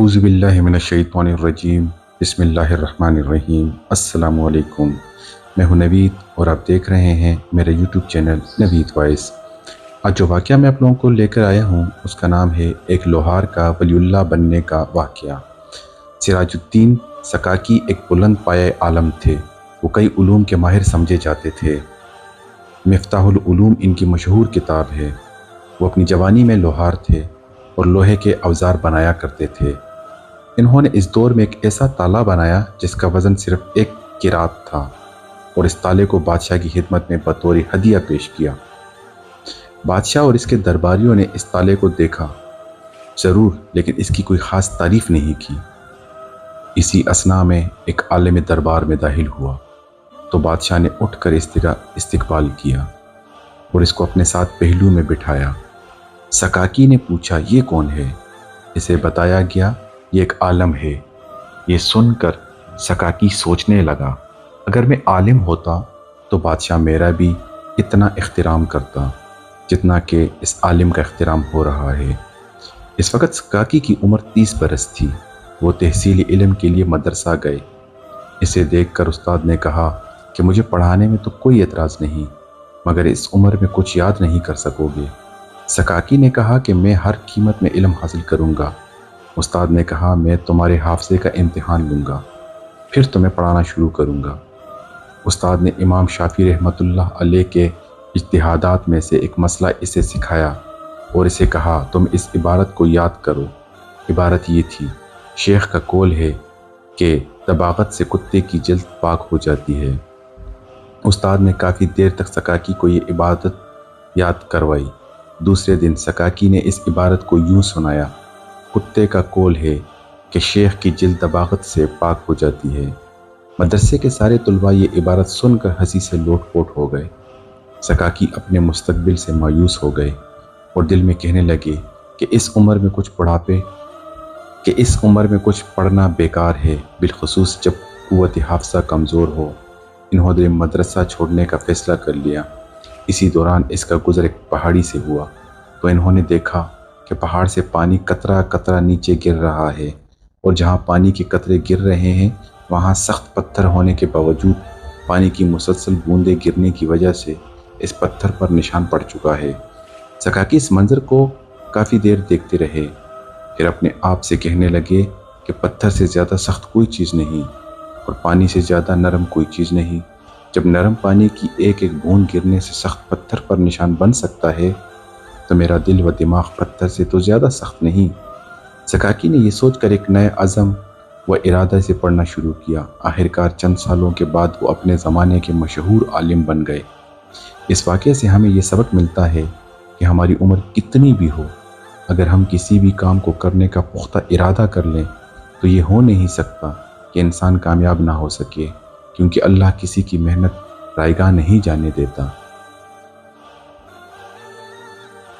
اعوذ باللہ من الشیطان الرجیم بسم اللہ الرحمن الرحیم السلام علیکم۔ میں ہوں نوید اور آپ دیکھ رہے ہیں میرے یوٹیوب چینل نوید وائس۔ آج جو واقعہ میں آپ لوگوں کو لے کر آیا ہوں اس کا نام ہے ایک لوہار کا ولی اللہ بننے کا واقعہ۔ سراج الدین سکاکی ایک بلند پایہ عالم تھے۔ وہ کئی علوم کے ماہر سمجھے جاتے تھے۔ مفتاح العلوم ان کی مشہور کتاب ہے۔ وہ اپنی جوانی میں لوہار تھے اور لوہے کے اوزار بنایا کرتے تھے۔ انہوں نے اس دور میں ایک ایسا تالا بنایا جس کا وزن صرف ایک قرات تھا، اور اس تالے کو بادشاہ کی خدمت میں بطور ہدیہ پیش کیا۔ بادشاہ اور اس کے درباریوں نے اس تالے کو دیکھا ضرور، لیکن اس کی کوئی خاص تعریف نہیں کی۔ اسی اثناء میں ایک عالم دربار میں داخل ہوا تو بادشاہ نے اٹھ کر اس طرح استقبال کیا اور اس کو اپنے ساتھ پہلو میں بٹھایا۔ سکاکی نے پوچھا، یہ کون ہے؟ اسے بتایا گیا، یہ ایک عالم ہے۔ یہ سن کر سکاکی سوچنے لگا، اگر میں عالم ہوتا تو بادشاہ میرا بھی اتنا احترام کرتا جتنا کہ اس عالم کا احترام ہو رہا ہے۔ اس وقت سکاکی کی عمر 30 برس تھی۔ وہ تحصیل علم کے لیے مدرسہ گئے۔ اسے دیکھ کر استاد نے کہا کہ مجھے پڑھانے میں تو کوئی اعتراض نہیں، مگر اس عمر میں کچھ یاد نہیں کر سکو گے۔ سکاکی نے کہا کہ میں ہر قیمت میں علم حاصل کروں گا۔ استاد نے کہا، میں تمہارے حافظے کا امتحان لوں گا، پھر تمہیں پڑھانا شروع کروں گا۔ استاد نے امام شافعی رحمۃ اللہ علیہ کے اجتہادات میں سے ایک مسئلہ اسے سکھایا اور اسے کہا، تم اس عبارت کو یاد کرو۔ عبارت یہ تھی، شیخ کا قول ہے کہ طباغت سے کتے کی جلد پاک ہو جاتی ہے۔ استاد نے کافی دیر تک سکاکی کو یہ عبادت یاد کروائی۔ دوسرے دن سکاکی نے اس عبارت کو یوں سنایا، کتے کا قول ہے کہ شیخ کی جلد طباغت سے پاک ہو جاتی ہے۔ مدرسے کے سارے طلباء یہ عبارت سن کر ہنسی سے لوٹ پوٹ ہو گئے۔ سکاکی اپنے مستقبل سے مایوس ہو گئے اور دل میں کہنے لگے کہ اس عمر میں کچھ پڑھنا بیکار ہے، بالخصوص جب قوت حافظہ کمزور ہو۔ انہوں نے مدرسہ چھوڑنے کا فیصلہ کر لیا۔ اسی دوران اس کا گزر ایک پہاڑی سے ہوا تو انہوں نے دیکھا کہ پہاڑ سے پانی قطرہ قطرہ نیچے گر رہا ہے، اور جہاں پانی کے قطرے گر رہے ہیں وہاں سخت پتھر ہونے کے باوجود پانی کی مسلسل بوندیں گرنے کی وجہ سے اس پتھر پر نشان پڑ چکا ہے۔ سکاکی اس منظر کو کافی دیر دیکھتے رہے، پھر اپنے آپ سے کہنے لگے کہ پتھر سے زیادہ سخت کوئی چیز نہیں اور پانی سے زیادہ نرم کوئی چیز نہیں۔ جب نرم پانی کی ایک ایک بوند گرنے سے سخت پتھر پر نشان بن سکتا ہے تو میرا دل و دماغ پتھر سے تو زیادہ سخت نہیں۔ سکاکی نے یہ سوچ کر ایک نئے عزم و ارادہ سے پڑھنا شروع کیا۔ آخرکار چند سالوں کے بعد وہ اپنے زمانے کے مشہور عالم بن گئے۔ اس واقعے سے ہمیں یہ سبق ملتا ہے کہ ہماری عمر کتنی بھی ہو، اگر ہم کسی بھی کام کو کرنے کا پختہ ارادہ کر لیں تو یہ ہو نہیں سکتا کہ انسان کامیاب نہ ہو سکے، کیونکہ اللہ کسی کی محنت رائیگاں نہیں جانے دیتا۔